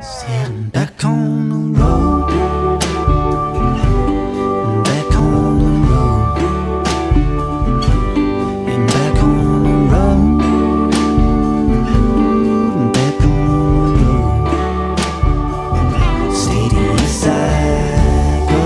Sitting back on the road, back on the road, and back on the road, back on the road. Steady as I go.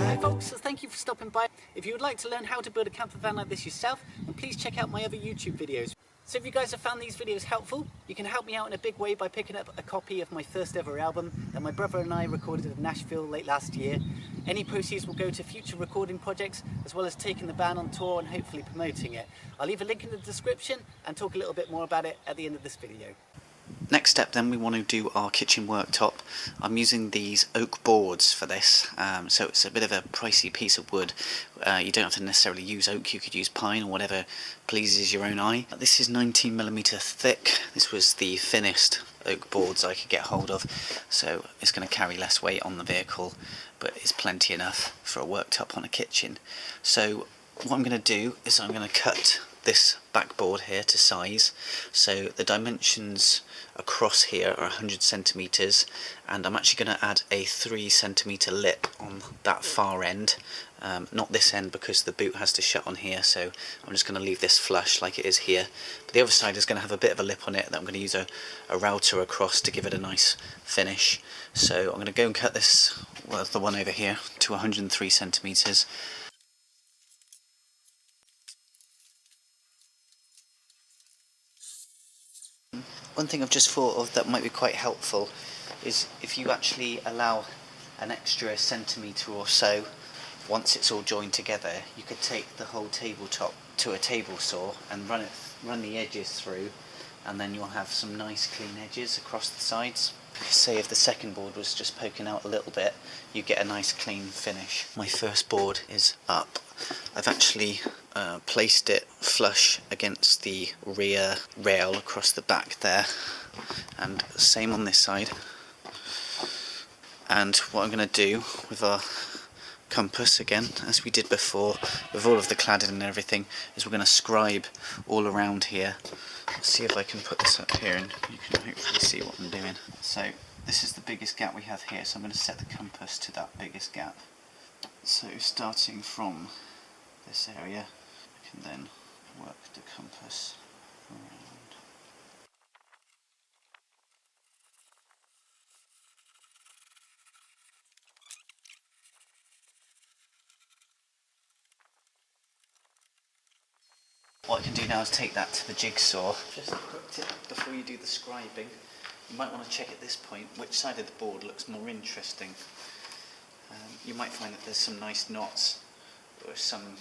Hi folks, so thank you for stopping by. If you would like to learn how to build a camper van like this yourself, then please check out my other YouTube videos. So if you guys have found these videos helpful, you can help me out in a big way by picking up a copy of my first ever album that my brother and I recorded in Nashville late last year. Any proceeds will go to future recording projects, as well as taking the band on tour and hopefully promoting it. I'll leave a link in the description and talk a little bit more about it at the end of this video. Next step then, we want to do our kitchen worktop. I'm using these oak boards for this, so it's a bit of a pricey piece of wood. You don't have to necessarily use oak, you could use pine or whatever pleases your own eye. This is 19mm thick. This was the thinnest oak boards I could get hold of, so it's going to carry less weight on the vehicle, but it's plenty enough for a worktop on a kitchen. So what I'm going to do is I'm going to cut this backboard here to size. So the dimensions across here are 100 centimeters, and I'm actually going to add a 3 centimeter lip on that far end, not this end because the boot has to shut on here, so I'm just going to leave this flush like it is here. But the other side is going to have a bit of a lip on it that I'm going to use a router across to give it a nice finish. So I'm going to go and cut this, well, the one over here, to 103 centimeters. One thing I've just thought of that might be quite helpful is if you actually allow an extra centimetre or so, once it's all joined together, you could take the whole tabletop to a table saw and run the edges through, and then you'll have some nice clean edges across the sides. Say if the second board was just poking out a little bit, you get a nice clean finish. My first board is up. I've actually placed it flush against the rear rail across the back there, and same on this side. And what I'm going to do with our compass, again as we did before with all of the cladding and everything, is we're going to scribe all around here. Let's see if I can put this up here and you can hopefully see what I'm doing. So this is the biggest gap we have here, so I'm going to set the compass to that biggest gap. So starting from this area, I can then work the compass around. What I can do now is take that to the jigsaw. Just a quick tip before you do the scribing, you might want to check at this point which side of the board looks more interesting. You might find that there's some nice knots or some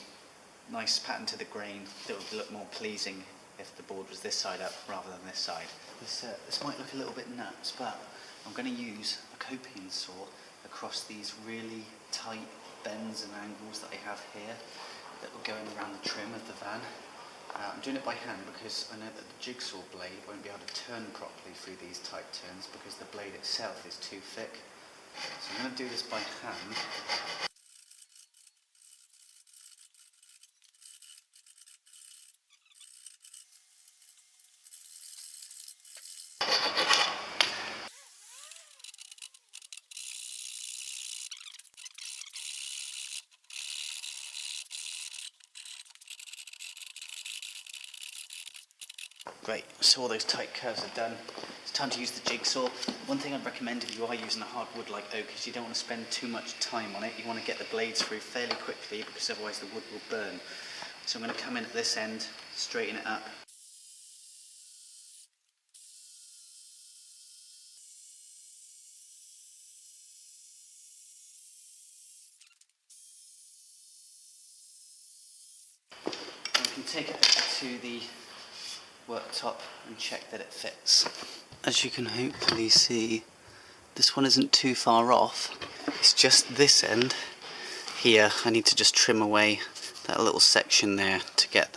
nice pattern to the grain that would look more pleasing if the board was this side up rather than this side. This might look a little bit nuts, but I'm going to use a coping saw across these really tight bends and angles that I have here that will go in around the trim of the van. I'm doing it by hand because I know that the jigsaw blade won't be able to turn properly through these tight turns because the blade itself is too thick. So I'm going to do this by hand. Great, so all those tight curves are done. It's time to use the jigsaw. One thing I'd recommend if you are using a hard wood like oak is you don't want to spend too much time on it. You want to get the blades through fairly quickly because otherwise the wood will burn. So I'm going to come in at this end, straighten it up. And we can take it to the worktop and check that it fits. As you can hopefully see, this one isn't too far off. It's just this end here. I need to just trim away that little section there to get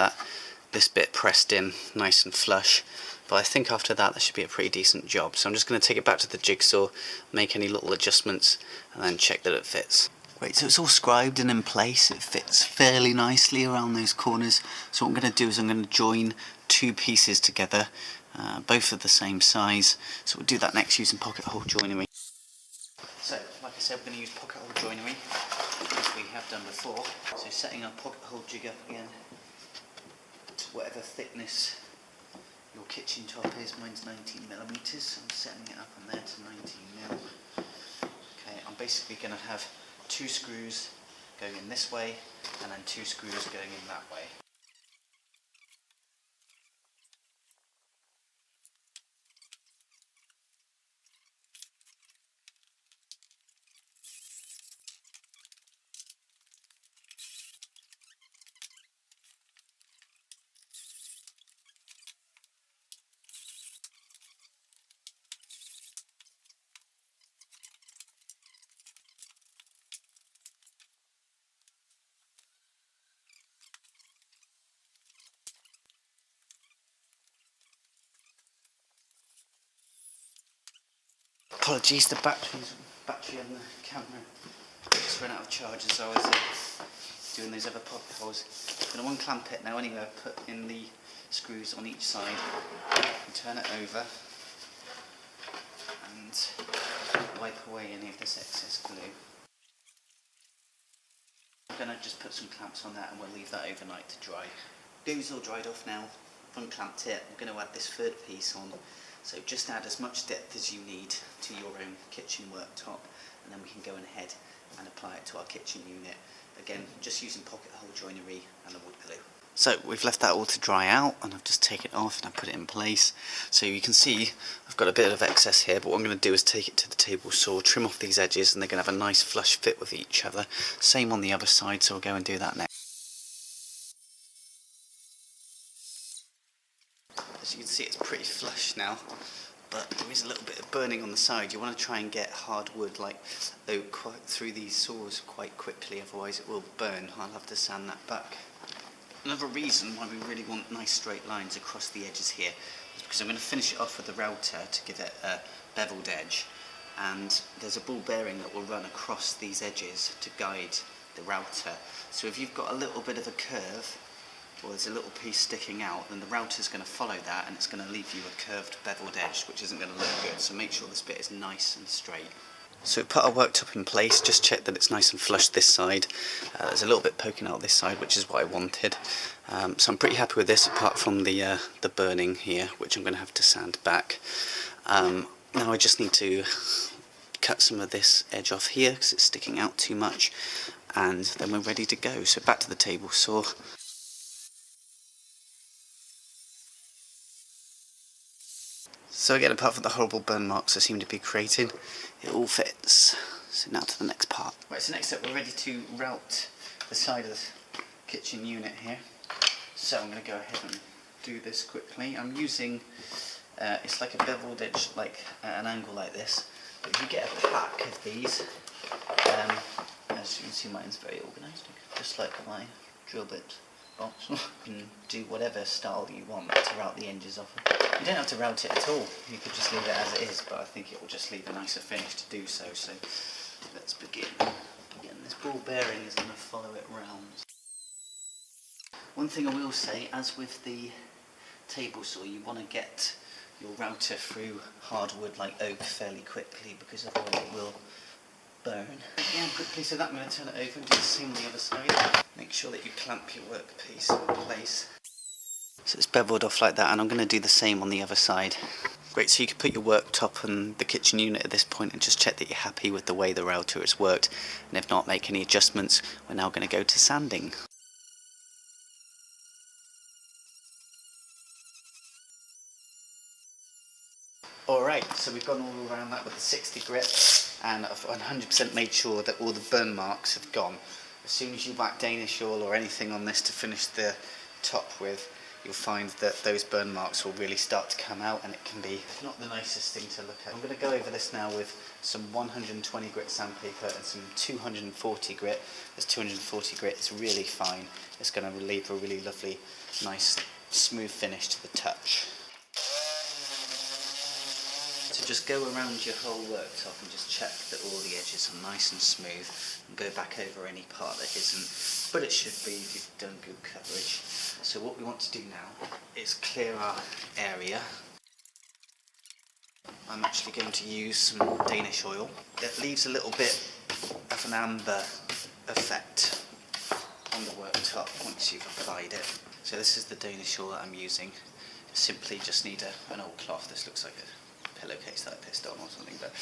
this bit pressed in nice and flush. But I think after that should be a pretty decent job. So I'm just going to take it back to the jigsaw, make any little adjustments, and then check that it fits. Great, so it's all scribed and in place. It fits fairly nicely around those corners. So what I'm going to do is I'm going to join two pieces together. both are the same size, so we'll do that next using pocket hole joinery. So, like I said, we're going to use pocket hole joinery, as we have done before. So setting our pocket hole jig up again to whatever thickness your kitchen top is. Mine's 19mm, so I'm setting it up on there to 19mm. Okay, I'm basically going to have 2 screws going in this way, and then 2 screws going in that way. Apologies, the battery on the camera just ran out of charge as I was doing those other pocket holes. I'm going to unclamp it now anyway. I've put in the screws on each side and turn it over and wipe away any of this excess glue. I'm going to just put some clamps on that and we'll leave that overnight to dry. Glue's all dried off now. I've unclamped it. I'm going to add this third piece on. So just add as much depth as you need to your own kitchen worktop, and then we can go ahead and apply it to our kitchen unit. Again, just using pocket hole joinery and the wood glue. So we've left that all to dry out, and I've just taken it off and I put it in place. So you can see I've got a bit of excess here, but what I'm going to do is take it to the table saw, trim off these edges, and they're going to have a nice flush fit with each other. Same on the other side, so we'll go and do that next. As you can see, it's pretty flush now, but there is a little bit of burning on the side. You want to try and get hard wood like oak through these saws quite quickly, otherwise it will burn. I'll have to sand that back. Another reason why we really want nice straight lines across the edges here is because I'm going to finish it off with the router to give it a beveled edge, and there's a ball bearing that will run across these edges to guide the router. So if you've got a little bit of a curve, or there's a little piece sticking out, then the router's going to follow that and it's going to leave you a curved beveled edge, which isn't going to look good. So make sure this bit is nice and straight. So we put our worktop in place, just check that it's nice and flush this side. There's a little bit poking out this side, which is what I wanted. So I'm pretty happy with this, apart from the burning here, which I'm going to have to sand back. Now I just need to cut some of this edge off here because it's sticking out too much, and then we're ready to go. So back to the table saw. So again, apart from the horrible burn marks I seem to be creating, it all fits. So now to the next part. Right, so next up we're ready to route the side of the kitchen unit here. So I'm going to go ahead and do this quickly. I'm using, it's like a beveled edge, like at an angle like this. But if you get a pack of these, as you can see, mine's very organised, just like my drill bit box. You can do whatever style you want to route the edges off it. You don't have to route it at all, you could just leave it as it is, but I think it will just leave a nicer finish to do so. So let's begin. Again, this ball bearing is going to follow it round. One thing I will say, as with the table saw, you want to get your router through hardwood like oak fairly quickly, because otherwise it will burn. Again, quickly, so that I'm going to turn it over and do the same on the other side. Make sure that you clamp your workpiece in place. So it's beveled off like that, and I'm going to do the same on the other side. Great, so you can put your worktop and the kitchen unit at this point and just check that you're happy with the way the router has worked, and if not, make any adjustments. We're now going to go to sanding. Alright, so we've gone all around that with the 60 grit, and I've 100% made sure that all the burn marks have gone. As soon as you whack Danish oil or anything on this to finish the top with, you'll find that those burn marks will really start to come out, and it can be not the nicest thing to look at. I'm going to go over this now with some 120 grit sandpaper and some 240 grit. This 240 grit is really fine. It's going to leave a really lovely, nice, smooth finish to the touch. So just go around your whole worktop and just check that all the edges are nice and smooth, and go back over any part that isn't, but it should be if you've done good coverage. So what we want to do now is clear our area. I'm actually going to use some Danish oil. It leaves a little bit of an amber effect on the worktop once you've applied it. So this is the Danish oil that I'm using. Simply just need an old cloth. This looks like a pillowcase that I pissed on or something, but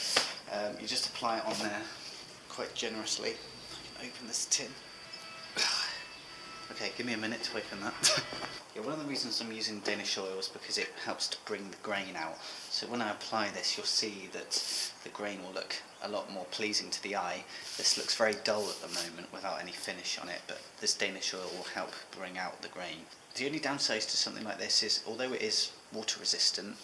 you just apply it on there quite generously. I can open this tin. Okay, give me a minute to open that. Yeah, one of the reasons I'm using Danish oil is because it helps to bring the grain out. So when I apply this, you'll see that the grain will look a lot more pleasing to the eye. This looks very dull at the moment without any finish on it, but this Danish oil will help bring out the grain. The only downside to something like this is, although it is water resistant,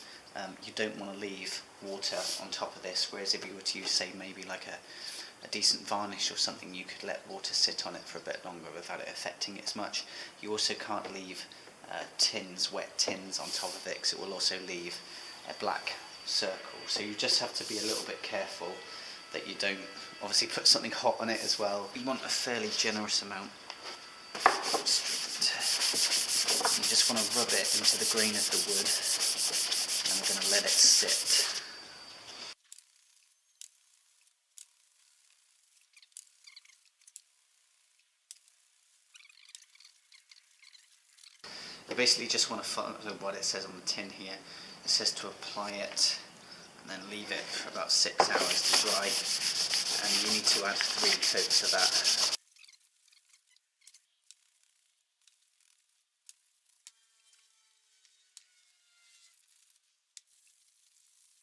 you don't want to leave water on top of this, whereas if you were to use, say, maybe like a decent varnish or something, you could let water sit on it for a bit longer without it affecting it as much. You also can't leave wet tins on top of it, because it will also leave a black circle. So you just have to be a little bit careful that you don't obviously put something hot on it as well. You want a fairly generous amount. You just want to rub it into the grain of the wood, and we're going to let it sit. You basically just want to follow what it says on the tin here. It says to apply it and then leave it for about 6 hours to dry, and you need to add 3 coats of that.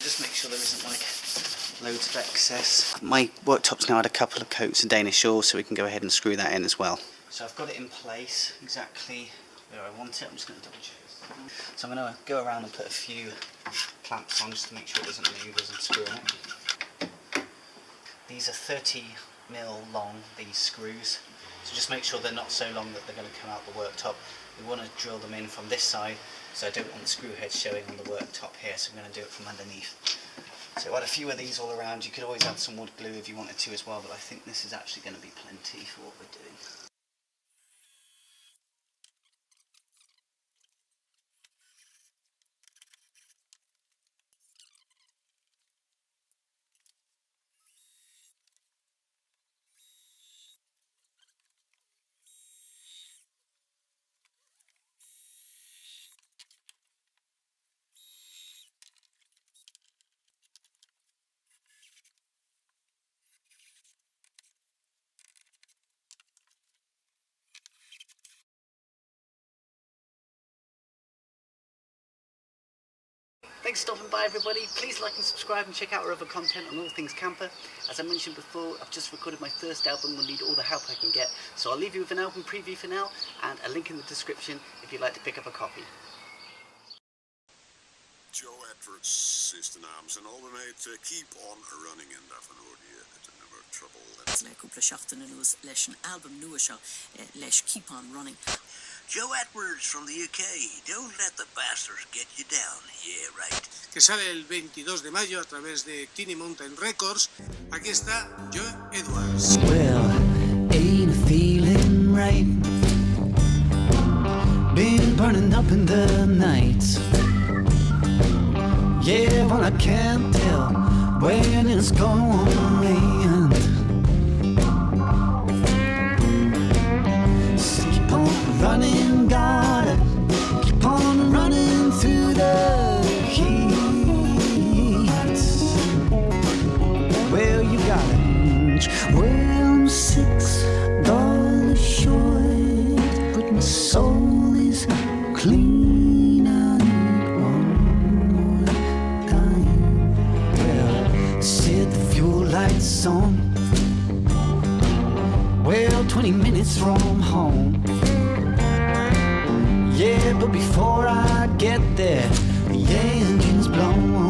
Just make sure there isn't like loads of excess. My worktop's now had a couple of coats of Danish oil, so we can go ahead and screw that in as well. So I've got it in place exactly where I want it. I'm just going to double check. So I'm going to go around and put a few clamps on just to make sure it doesn't move as I'm screwing it. These are 30mm long, these screws. So just make sure they're not so long that they're going to come out the worktop. We want to drill them in from this side, so I don't want the screw head showing on the worktop here, so I'm going to do it from underneath. So add a few of these all around. You could always add some wood glue if you wanted to as well, but I think this is actually going to be plenty for what we're doing. Thanks for stopping by, everybody. Please like and subscribe and check out our other content on all things camper. As I mentioned before, I've just recorded my first album. We'll need all the help I can get. So I'll leave you with an album preview for now, and a link in the description if you'd like to pick up a copy. Joe Edwards is de naam. Zijn album heet Keep On Running, en daarvan hoorde je het nummer Trouble. Couple seachtain nuas leis an album nua seo leis Keep On Running. Joe Edwards from the UK. Don't let the bastards get you down. Yeah, right. Que sale el 22 de mayo a través de Teeny Mountain Records. Aquí está Joe Edwards. Well, ain't feeling right. Been burning up in the night. Yeah, well, I can't tell when it's gonna end. So keep on running, gotta keep on running through the heat. Well, you got it. Well, I'm $6 short, but my soul is clean. I need one more time. Well, set the fuel lights on. Well, 20 minutes from home. Yeah, but before I get there, the engine's blown.